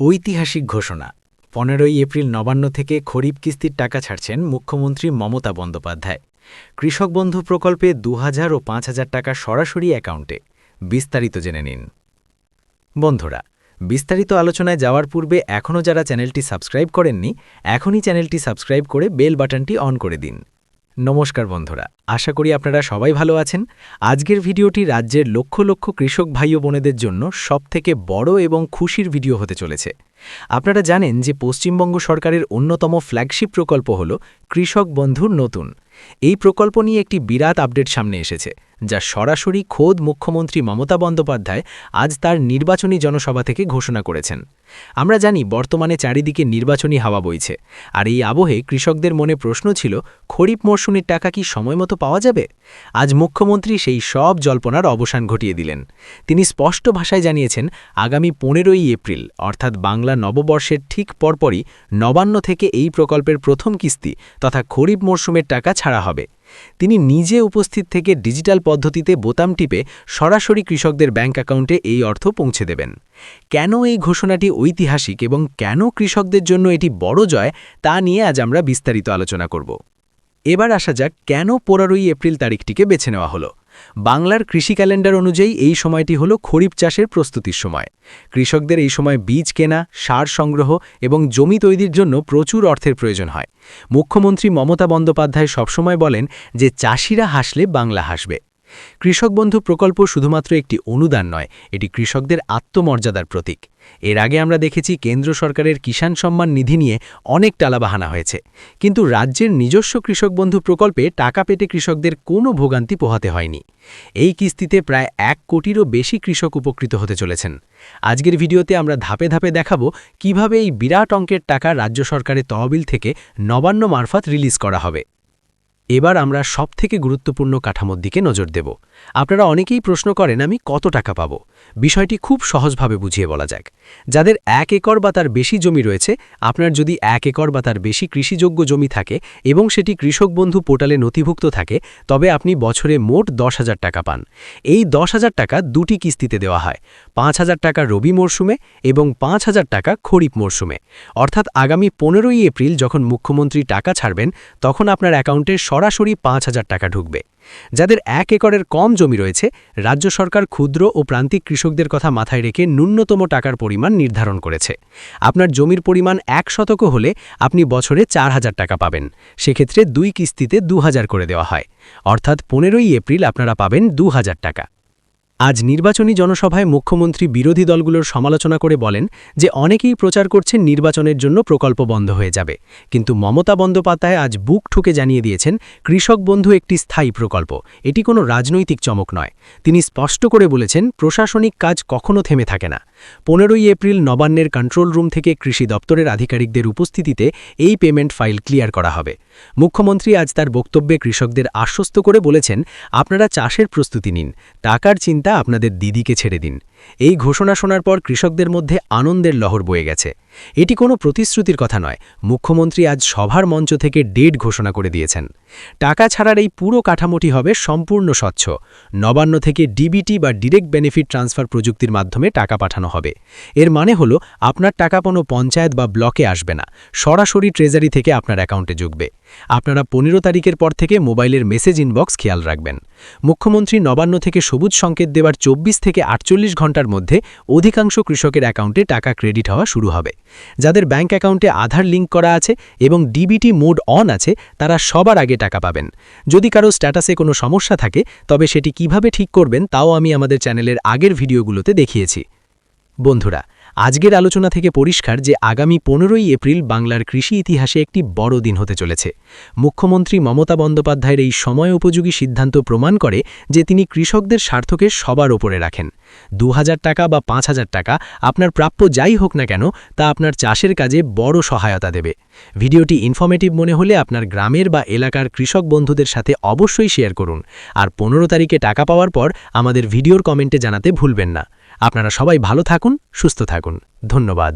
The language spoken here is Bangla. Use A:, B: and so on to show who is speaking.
A: ঐতিহাসিক ঘোষণা ১৫ই এপ্রিল নবান্ন থেকে খরিফ কিস্তির টাকা ছাড়ছেন মুখ্যমন্ত্রী মমতা বন্দ্যোপাধ্যায়। কৃষক বন্ধু প্রকল্পে ২,০০০ ও ৫,০০০ টাকা সরাসরি অ্যাকাউন্টে। বিস্তারিত জেনে নিন। বন্ধুরা, বিস্তারিত আলোচনায় যাওয়ার পূর্বে এখনও যারা চ্যানেলটি সাবস্ক্রাইব করেননি, এখনই চ্যানেলটি সাবস্ক্রাইব করে বেল বাটনটি অন করে দিন। নমস্কার বন্ধুরা, আশা করি আপনারা সবাই ভালো আছেন। আজকের ভিডিওটি রাজ্যের লক্ষ লক্ষ কৃষক ভাই ও বোনেদের জন্য সবথেকে বড় এবং খুশির ভিডিও হতে চলেছে। আপনারা জানেন যে পশ্চিমবঙ্গ সরকারের অন্যতম ফ্ল্যাগশিপ প্রকল্প হল কৃষক বন্ধুর নতুন। এই প্রকল্প নিয়ে একটি বিরাট আপডেট সামনে এসেছে, যা সরাসরি খোদ মুখ্যমন্ত্রী মমতা বন্দ্যোপাধ্যায় আজ তার নির্বাচনী জনসভা থেকে ঘোষণা করেছেন। আমরা জানি বর্তমানে চারিদিকে নির্বাচনী হাওয়া বইছে, আর এই আবহে কৃষকদের মনে প্রশ্ন ছিল, খরিফ মরশুমের টাকা কি সময়মতো পাওয়া যাবে? আজ মুখ্যমন্ত্রী সেই সব জল্পনার অবসান ঘটিয়ে দিলেন। তিনি স্পষ্ট ভাষায় জানিয়েছেন, আগামী ১৫ই এপ্রিল অর্থাৎ বাংলা নববর্ষের ঠিক পরপরই নবান্ন থেকে এই প্রকল্পের প্রথম কিস্তি তথা খরিফ মরশুমের টাকা ছাড়া হবে। তিনি নিজে উপস্থিত থেকে ডিজিটাল পদ্ধতিতে বোতাম টিপে সরাসরি কৃষকদের ব্যাংক অ্যাকাউন্টে এই অর্থ পৌঁছে দেবেন। কেন এই ঘোষণাটি ঐতিহাসিক এবং কেন কৃষকদের জন্য এটি বড় জয়, তা নিয়ে আজ আমরা বিস্তারিত আলোচনা করব। এবার আসা যাক, কেন ১৫ই এপ্রিল তারিখটিকে বেছে নেওয়া হলো। বাংলার কৃষি ক্যালেন্ডার অনুযায়ী এই সময়টি হল খরিফ চাষের প্রস্তুতির সময়। কৃষকদের এই সময় বীজ কেনা, সার সংগ্রহ এবং জমি তৈরির জন্য প্রচুর অর্থের প্রয়োজন হয়। মুখ্যমন্ত্রী মমতা বন্দ্যোপাধ্যায় সবসময় বলেন যে চাষিরা হাসলে বাংলা হাসবে। কৃষক বন্ধু প্রকল্প শুধুমাত্র একটি অনুদান নয়, এটি কৃষকদের আত্মমর্যাদার প্রতীক। এর আগে আমরা দেখেছি কেন্দ্র সরকারের কিষাণ সম্মান নিধি নিয়ে অনেক টালাবাহানা হয়েছে, কিন্তু রাজ্যের নিজস্ব কৃষক বন্ধু প্রকল্পে টাকা পেতে কৃষকদের কোনো ভোগান্তি পোহাতে হয়নি। এই কিস্তিতে প্রায় ১ কোটিরও বেশি কৃষক উপকৃত হতে চলেছেন। আজকের ভিডিওতে আমরা ধাপে ধাপে দেখাবো কিভাবে এই বিরাট অঙ্কের টাকা রাজ্য সরকারের তহবিল থেকে নবান্ন মারফত রিলিজ করা হবে। এবার আমরা সবথেকে গুরুত্বপূর্ণ কাঠামোর দিকে নজর দেব। আপনারা অনেকেই প্রশ্ন করেন, আমি কত টাকা পাবো? বিষয়টি খুব সহজভাবে বুঝিয়ে বলা যাক। যাদের ১ একর বা তার বেশি জমি রয়েছে, আপনার যদি ১ একর বা তার বেশি কৃষিযোগ্য জমি থাকে এবং সেটি কৃষক বন্ধু পোর্টালে নথিভুক্ত থাকে, তবে আপনি বছরে মোট ১০,০০০ টাকা পান। এই ১০,০০০ টাকা দুটি কিস্তিতে দেওয়া হয়, ৫,০০০ টাকা রবি মরশুমে এবং ৫,০০০ টাকা খরিফ মরশুমে। অর্থাৎ আগামী ১৫ই এপ্রিল যখন মুখ্যমন্ত্রী টাকা ছাড়বেন, তখন আপনার অ্যাকাউন্টে সরাসরি ৫,০০০ টাকা ঢুকবে। যাদের ১ একরের কম জমি রয়েছে, রাজ্য সরকার ক্ষুদ্র ও প্রান্তিক কৃষকদের কথা মাথায় রেখে ন্যূনতম টাকার পরিমাণ নির্ধারণ করেছে। আপনার জমির পরিমাণ ১ শতক হলে আপনি বছরে ৪,০০০ টাকা পাবেন। সেক্ষেত্রে ২ কিস্তিতে ২,০০০ করে দেওয়া হয়, অর্থাৎ ১৫ই এপ্রিল আপনারা পাবেন ২,০০০ টাকা। আজ নির্বাচনী জনসভায় মুখ্যমন্ত্রী বিরোধী দলগুলোর সমালোচনা করে বলেন যে অনেকেই প্রচার করছেন নির্বাচনের জন্য প্রকল্প বন্ধ হয়ে যাবে, কিন্তু মমতা বন্দ্যোপাধ্যায় আজ বুক ঠুকে জানিয়ে দিয়েছেন কৃষক বন্ধু একটি স্থায়ী প্রকল্প, এটি কোনো রাজনৈতিক চমক নয়। তিনি স্পষ্ট করে বলেছেন, প্রশাসনিক কাজ কখনো থেমে থাকে না। ১৫ই এপ্রিল নবান্নের কন্ট্রোল রুম থেকে কৃষি দপ্তরের আধিকারিকদের উপস্থিতিতে এই পেমেন্ট ফাইল ক্লিয়ার করা হবে। মুখ্যমন্ত্রী আজ তার বক্তব্যে কৃষকদের আশ্বস্ত করে বলেছেন, আপনারা চাষের প্রস্তুতি নিন, টাকার চিন্তা আপনাদের দিদিকে ছেড়ে দিন। এই ঘোষণা শোনার পর কৃষকদের মধ্যে আনন্দের লহর বয়ে গেছে। এটি কোনো প্রতিশ্রুতির কথা নয়, মুখ্যমন্ত্রী আজ সভার মঞ্চ থেকে ডেট ঘোষণা করে দিয়েছেন। টাকা ছাড়ার এই পুরো কাঠামোটি হবে সম্পূর্ণ স্বচ্ছ। নবান্ন থেকে ডিবিটি বা ডিরেক্ট বেনিফিট ট্রান্সফার প্রযুক্তির মাধ্যমে টাকা পাঠানো হবে। এর মানে হলো আপনার টাকা কোনো পঞ্চায়েত বা ব্লকে আসবে না, সরাসরি ট্রেজারি থেকে আপনার অ্যাকাউন্টে ঢুকবে। আপনারা ১৫ তারিখের পর থেকে মোবাইলের মেসেজ ইনবক্স খেয়াল রাখবেন। মুখ্যমন্ত্রী নবান্ন থেকে সবুজ সংকেত দেওয়ার ২৪ থেকে ৪৮ ঘণ্টার মধ্যে অধিকাংশ কৃষকের অ্যাকাউন্টে টাকা ক্রেডিট হওয়া শুরু হবে। যাদের ব্যাংক অ্যাকাউন্টে আধার লিঙ্ক করা আছে এবং ডিবিটি মোড অন আছে, তারা সবার আগে টাকা পাবেন। যদি কারো স্ট্যাটাসে কোনো সমস্যা থাকে, তবে সেটি কিভাবে ঠিক করবেন তাও আমি আমাদের চ্যানেলের আগের ভিডিওগুলোতে দেখিয়েছি। বন্ধুরা, আজকের আলোচনা থেকে পরিষ্কার যে আগামী ১৫ই এপ্রিল বাংলার কৃষি ইতিহাসে একটি বড় দিন হতে চলেছে। মুখ্যমন্ত্রী মমতা বন্দ্যোপাধ্যায়ের এই সময় উপযোগী সিদ্ধান্ত প্রমাণ করে যে তিনি কৃষকদের স্বার্থকে সবার ওপরে রাখেন। ২,০০০ টাকা বা ৫,০০০ টাকা আপনার প্রাপ্য যাই হোক না কেন, তা আপনার চাষের কাজে বড় সহায়তা দেবে। ভিডিওটি ইনফরমেটিভ মনে হলে আপনার গ্রামের বা এলাকার কৃষক বন্ধুদের সাথে অবশ্যই শেয়ার করুন, আর ১৫ তারিখে টাকা পাওয়ার পর আমাদের ভিডিওর কমেন্টে জানাতে ভুলবেন না। আপনারা সবাই ভালো থাকুন, সুস্থ থাকুন। ধন্যবাদ।